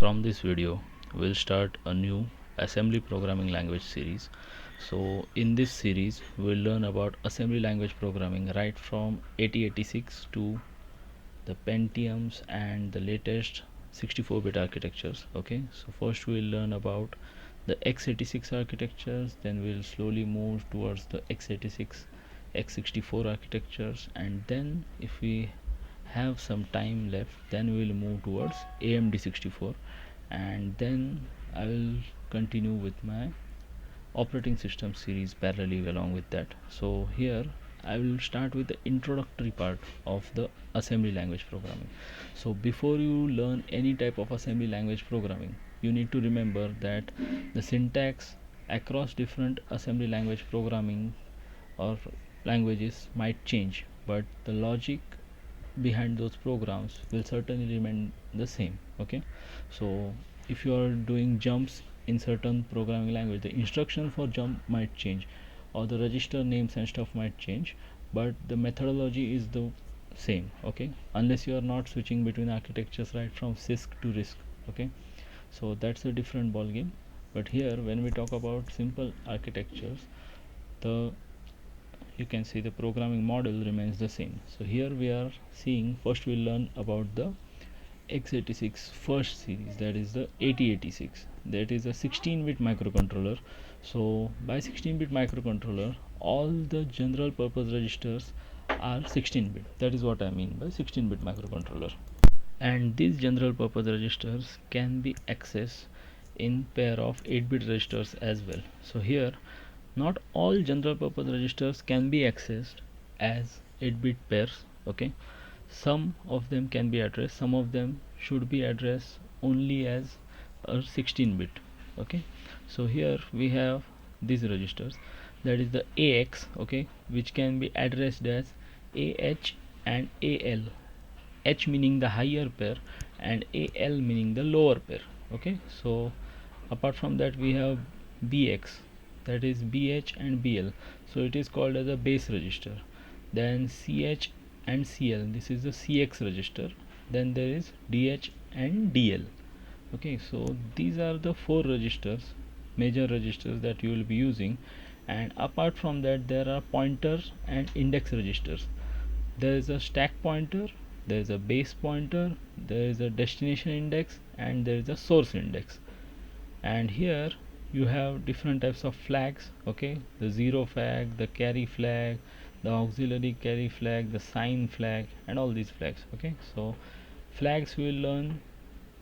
From this video, we'll start a new assembly programming language series. So, in this series, we'll learn about assembly language programming right from 8086 to the Pentiums and the latest 64-bit architectures. Okay, so first we'll learn about the x86 architectures, then we'll slowly move towards the x86 x64 architectures, and then if we have some time left, then we'll move towards AMD 64, and then I will continue with my operating system series parallelly along with that. So here I will start with the introductory part of the assembly language programming. So before you learn any type of assembly language programming, you need to remember that the syntax across different assembly language programming or languages might change, but the logic behind those programs will certainly remain the same. Okay, so if you are doing jumps in certain programming language, the instruction for jump might change or the register names and stuff might change, but the methodology is the same. Okay, unless you are not switching between architectures right from CISC to RISC. Okay, so that's a different ball game. But here when we talk about simple architectures, the you can see the programming model remains the same. So here we are seeing, first we'll learn about the x86 first series, that is the 8086, that is a 16-bit microcontroller. So by 16-bit microcontroller, all the general purpose registers are 16-bit. That is what I mean by 16-bit microcontroller, and these general purpose registers can be accessed in pair of 8-bit registers as well. So here not all general purpose registers can be accessed as 8-bit pairs. Okay, some of them can be addressed, some of them should be addressed only as a 16-bit. Okay, so here we have these registers, that is the AX, okay, which can be addressed as AH and AL, H meaning the higher pair and AL meaning the lower pair. Okay, so apart from that we have BX, that is BH and BL, so it is called as a base register. Then CH and CL, this is the CX register. Then there is DH and DL. Okay, so these are the four registers, major registers that you will be using. And apart from that there are pointers and index registers. There is a stack pointer, there is a base pointer, there is a destination index, and there is a source index. And here you have different types of flags. Okay, the zero flag, the carry flag, the auxiliary carry flag, the sign flag, and all these flags. Okay, so flags we will learn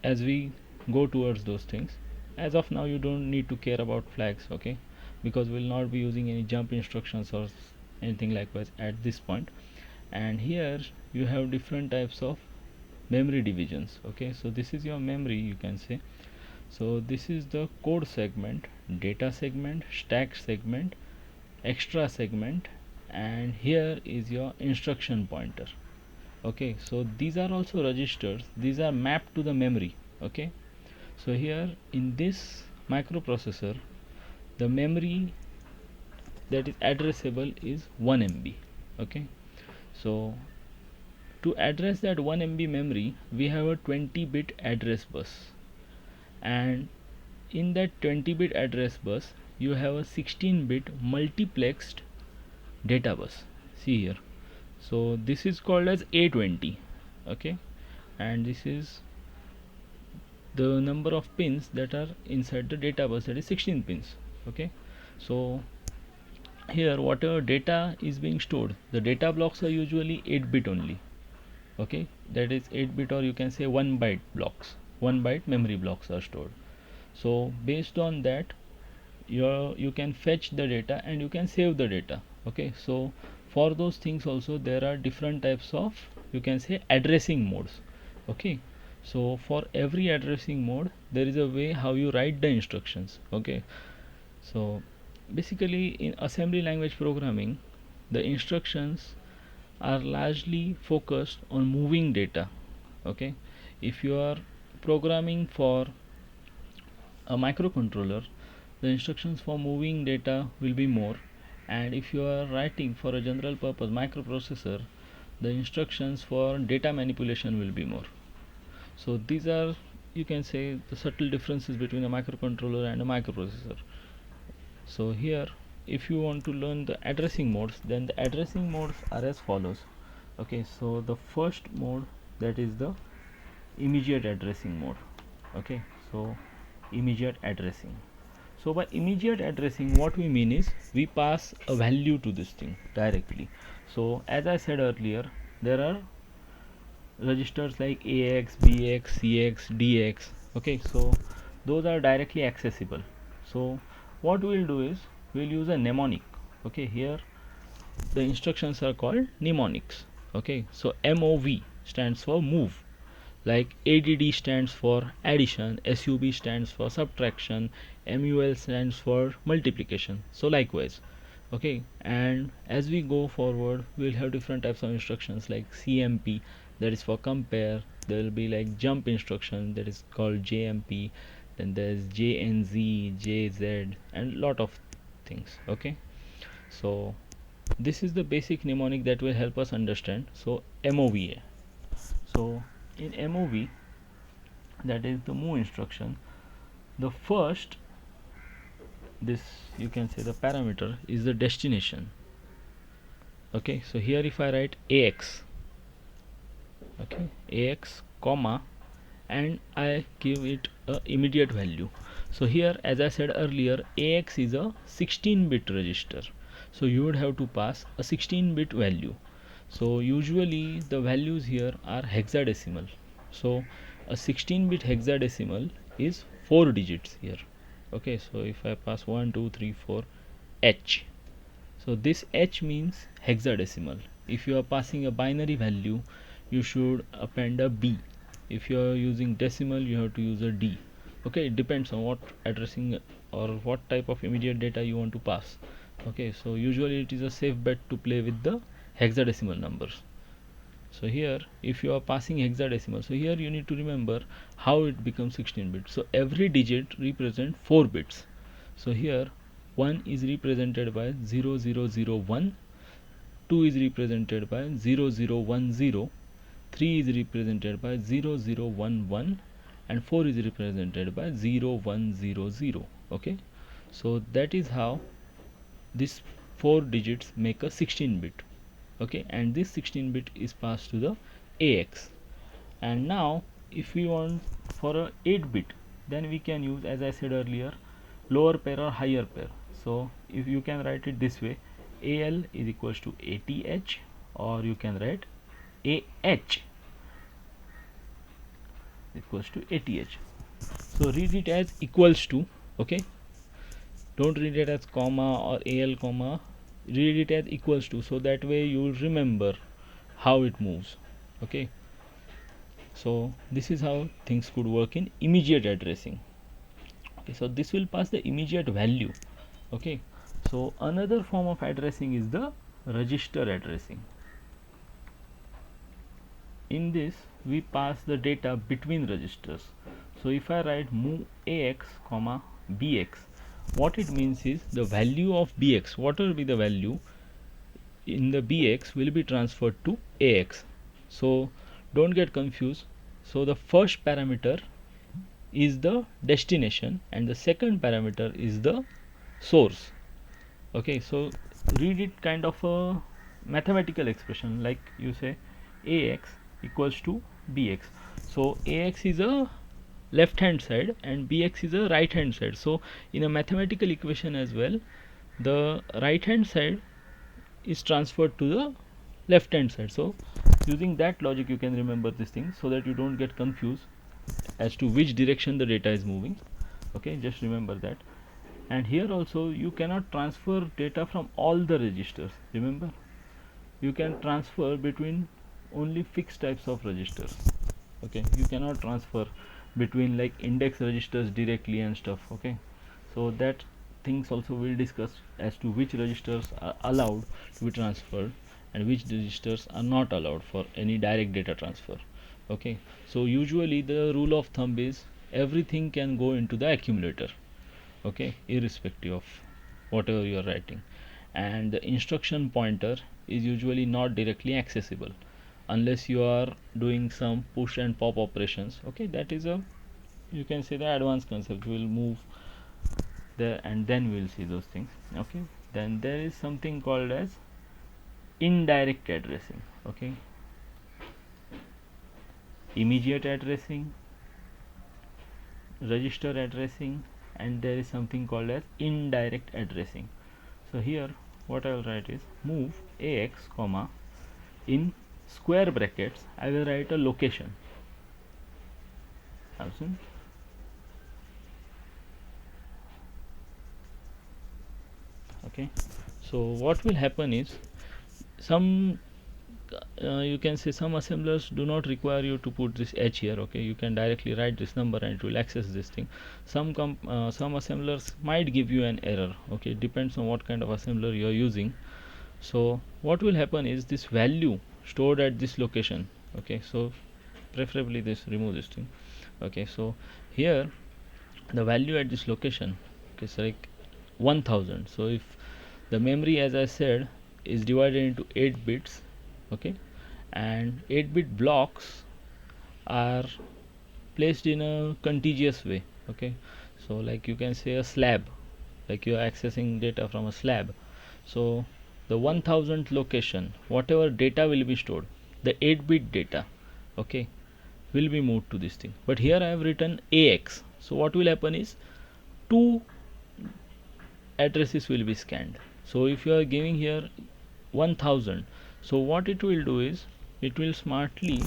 as we go towards those things. As of now you don't need to care about flags, okay, because we'll not be using any jump instructions or anything likewise at this point. And here you have different types of memory divisions. Okay, so this is your memory, you can say. So this is the code segment, data segment, stack segment, extra segment, and here is your instruction pointer. Okay, so these are also registers, these are mapped to the memory. Okay, so here in this microprocessor, the memory that is addressable is 1 MB. Okay, so to address that 1 MB memory, we have a 20-bit address bus, and in that 20-bit address bus you have a 16-bit multiplexed data bus. See here, so this is called as A20. Okay, and this is the number of pins that are inside the data bus, that is 16 pins. Okay, so here whatever data is being stored, the data blocks are usually 8-bit only. Okay, that is 8-bit, or you can say 1 byte blocks, 1 byte memory blocks are stored. So based on that you can fetch the data and you can save the data. Okay, so for those things also there are different types of, you can say, addressing modes. Okay, so for every addressing mode there is a way how you write the instructions. Okay, so basically in assembly language programming the instructions are largely focused on moving data. Okay, if you are programming for a microcontroller, the instructions for moving data will be more, and if you are writing for a general purpose microprocessor, the instructions for data manipulation will be more. So these are you can say the subtle differences between a microcontroller and a microprocessor. So here, if you want to learn the addressing modes, then the addressing modes are as follows. Okay, so the first mode, that is the immediate addressing mode. Okay, so immediate addressing. So by immediate addressing, what we mean is we pass a value to this thing directly. So as I said earlier, there are registers like AX, BX, CX, DX. Okay, so those are directly accessible. So what we'll do is we'll use a mnemonic. Okay, here the instructions are called mnemonics. Okay, so MOV stands for move, like ADD stands for addition, SUB stands for subtraction, MUL stands for multiplication. So likewise. Okay, and as we go forward, we'll have different types of instructions like CMP, that is for compare. There will be like jump instruction, that is called JMP. Then there's JNZ, JZ, and lot of things. Okay, so this is the basic mnemonic that will help us understand. So MOVA. So in MOV, that is the move instruction, the first, this you can say the parameter is the destination. Okay, so here if I write AX, okay, AX comma, and I give it a immediate value. So here, as I said earlier, AX is a 16-bit register, so you would have to pass a 16-bit value. So usually the values here are hexadecimal. So a 16-bit hexadecimal is 4 digits here. Okay, so if I pass 1 2 3 4 H, so this H means hexadecimal. If you are passing a binary value, you should append a B. If you are using decimal, you have to use a D. Okay, it depends on what addressing or what type of immediate data you want to pass. Okay, so usually it is a safe bet to play with the hexadecimal numbers. So here, if you are passing hexadecimal, so here you need to remember how it becomes 16 bits. So every digit represents 4 bits. So here 1 is represented by 0001, 2 is represented by 0010, 3 is represented by 0011, and 4 is represented by 0100. Okay, so that is how these 4 digits make a 16 bit. Okay, and this 16 bit is passed to the AX. And now if we want for a 8 bit, then we can use, as I said earlier, lower pair or higher pair. So if you can write it this way, AL is equals to ATH, or you can write AH equals to ATH. So read it as equals to. Okay, don't read it as comma or AL comma, read it as equals to, so that way you will remember how it moves. Okay, so this is how things could work in immediate addressing. Okay, so this will pass the immediate value. Okay, so another form of addressing is the register addressing. In this we pass the data between registers. So if I write move AX comma BX, what it means is the value of BX, what will be the value in the BX, will be transferred to AX. So don't get confused. So the first parameter is the destination and the second parameter is the source. Okay, so read it kind of a mathematical expression, like you say AX equals to BX. So AX is a left hand side and BX is a right hand side. So in a mathematical equation as well, the right hand side is transferred to the left hand side. So using that logic you can remember this thing, so that you don't get confused as to which direction the data is moving. Okay, just remember that. And here also you cannot transfer data from all the registers. Remember, you can transfer between only fixed types of registers. Okay, you cannot transfer between like index registers directly and stuff. Okay, so that things also we'll discuss as to which registers are allowed to be transferred and which registers are not allowed for any direct data transfer. Okay, so usually the rule of thumb is everything can go into the accumulator. Okay, irrespective of whatever you are writing, and the instruction pointer is usually not directly accessible unless you are doing some push and pop operations. Okay, that is a you can say the advanced concept. We'll move there and then we'll see those things. Okay, then there is something called as indirect addressing. Okay, immediate addressing, register addressing, and there is something called as indirect addressing. So here what I will write is move ax comma, in square brackets I will write a location. Okay, so what will happen is some you can say some assemblers do not require you to put this h here. Okay, you can directly write this number and it will access this thing. Some assemblers might give you an error. Okay, it depends on what kind of assembler you are using. So what will happen is this value stored at this location. Okay, so preferably this remove this thing. Okay, so here the value at this location, okay, is like 1000. So if the memory, as I said, is divided into 8 bits, okay, and 8-bit blocks are placed in a contiguous way. Okay, so like you can say a slab, like you are accessing data from a slab. So the 1000th location, whatever data will be stored, the 8-bit data, okay, will be moved to this thing. But here I have written AX. So what will happen is two addresses will be scanned. So if you are giving here 1000, so what it will do is it will smartly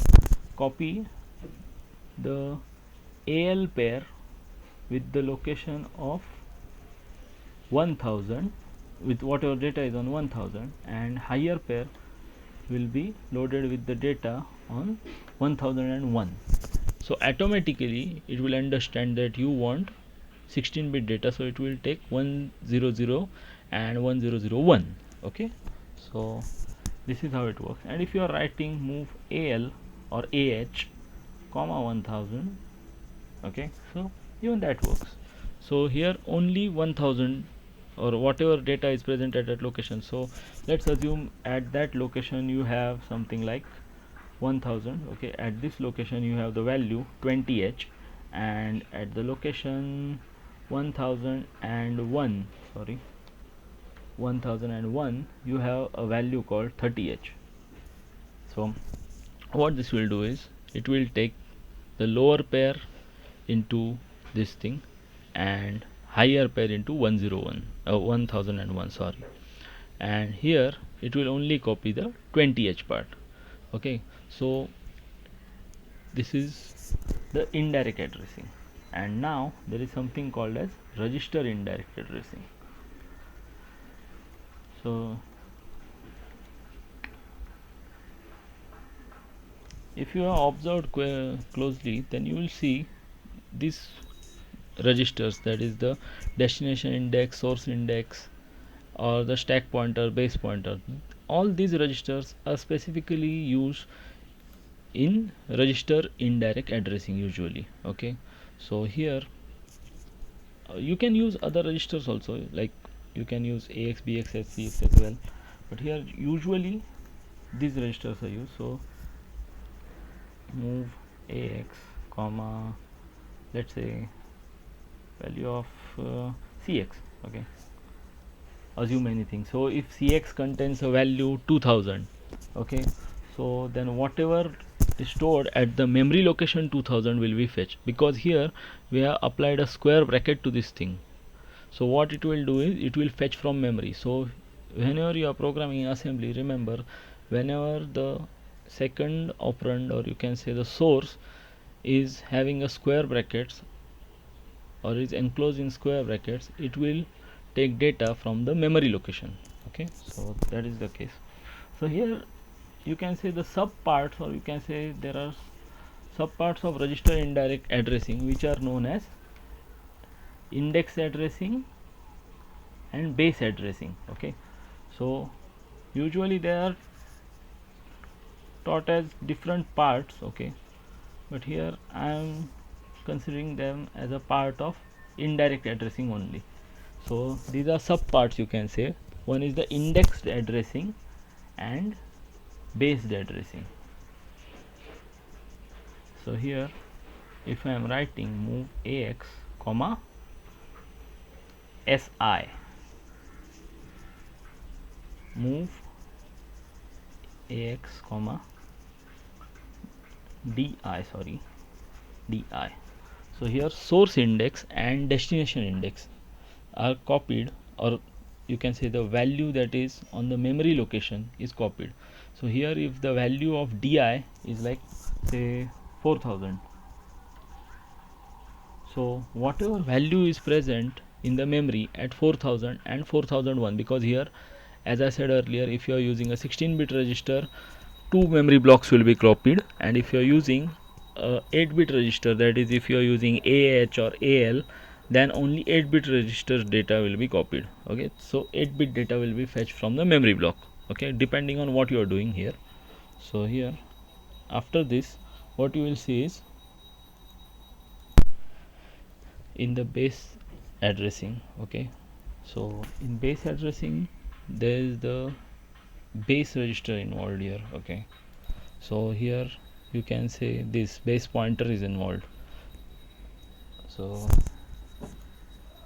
copy the AL pair with the location of 1000 with whatever data is on 1000, and higher pair will be loaded with the data on 1001. So automatically it will understand that you want 16-bit data, so it will take 100 and 1001. Okay, so this is how it works. And if you are writing move AL or AH comma 1000, okay, so even that works. So here only 1000 or whatever data is present at that location. So let's assume at that location you have something like 1000. Okay, at this location you have the value 20h, and at the location 1001, sorry, 1001 you have a value called 30h. So what this will do is it will take the lower pair into this thing and higher pair into 1001, sorry, and here it will only copy the 20h part. Okay, so this is the indirect addressing. And now there is something called as register indirect addressing. So if you have observed closely, then you will see these registers, that is the destination index, source index, or the stack pointer, base pointer. All these registers are specifically used in register indirect addressing usually. Okay, so here you can use other registers also, like you can use AX, BX, CX as well, but here usually these registers are used. So move AX comma, let's say value of CX. Okay, assume anything. So if CX contains a value 2000, okay, so then whatever is stored at the memory location 2000 will be fetched, because here we have applied a square bracket to this thing. So what it will do is it will fetch from memory. So whenever you are programming assembly, remember, whenever the second operand, or you can say the source, is having a square brackets or is enclosed in square brackets, it will take data from the memory location. Okay, so that is the case. So here you can say the sub parts, or you can say there are sub parts of register indirect addressing, which are known as index addressing and base addressing. Okay, so usually they are taught as different parts. Okay, but here I am considering them as a part of indirect addressing only. So these are sub parts, you can say. One is the indexed addressing and based addressing. So here if I am writing move AX comma SI, move AX comma DI, DI. So here source index and destination index are copied, or you can say the value that is on the memory location is copied. So here if the value of DI is like say 4000, so whatever value is present in the memory at 4000 and 4001, because here as I said earlier, if you are using a 16-bit register, two memory blocks will be copied, and if you are using a 8-bit register, that is if you are using AH or AL, then only 8-bit register data will be copied. Okay, so 8-bit data will be fetched from the memory block, okay, depending on what you are doing here. So here after this what you will see is in the base addressing. Okay, so in base addressing there is the base register involved here. Okay, so here you can say this base pointer is involved, so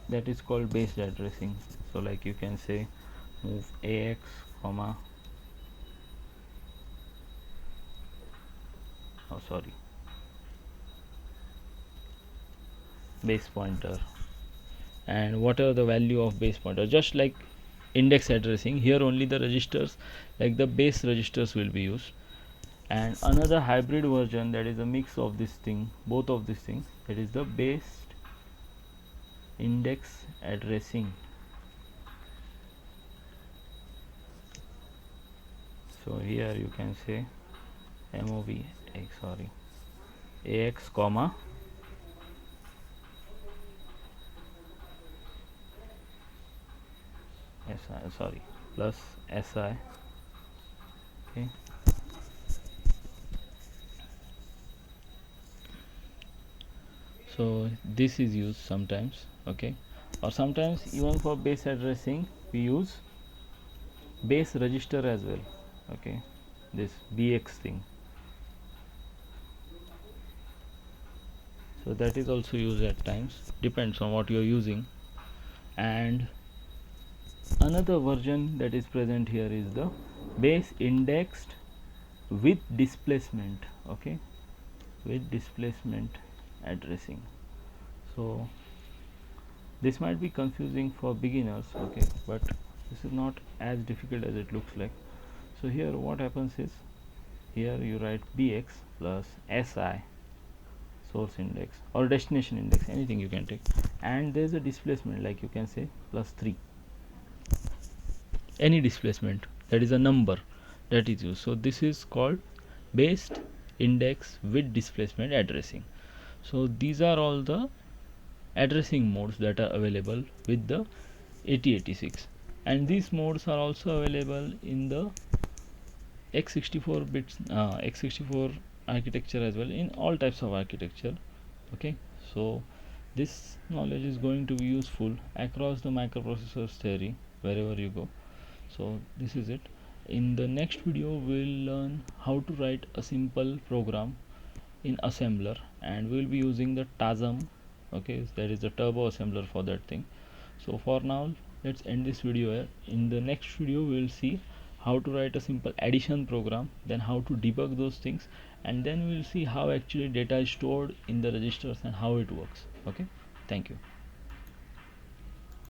that is called base addressing. So like you can say move AX comma base pointer, and whatever the value of base pointer, just like index addressing, here only the registers like the base registers will be used. And another hybrid version, that is a mix of this thing, both of these things, that is the base index addressing. So here you can say mov AX comma plus SI. Okay, so this is used sometimes. Okay, or sometimes even for base addressing we use base register as well. Okay, this BX thing, so that is also used at times, depends on what you are using. And another version that is present here is the base indexed with displacement. Okay, with displacement addressing. So this might be confusing for beginners. Okay, but this is not as difficult as it looks like. So here what happens is, here you write BX plus SI, source index or destination index, anything you can take, and there is a displacement, like you can say plus 3, any displacement that is a number that is used. So this is called based index with displacement addressing. So these are all the addressing modes that are available with the 8086, and these modes are also available in the x64 bits x64 architecture as well, in all types of architecture. Okay, so this knowledge is going to be useful across the microprocessors theory wherever you go. So this is it. In the next video we'll learn how to write a simple program in assembler, and we'll be using the TASM. Okay, that is the turbo assembler for that thing. So for now let's end this video here. In the next video we will see how to write a simple addition program, then how to debug those things, and then we'll see how actually data is stored in the registers and how it works. Okay, thank you.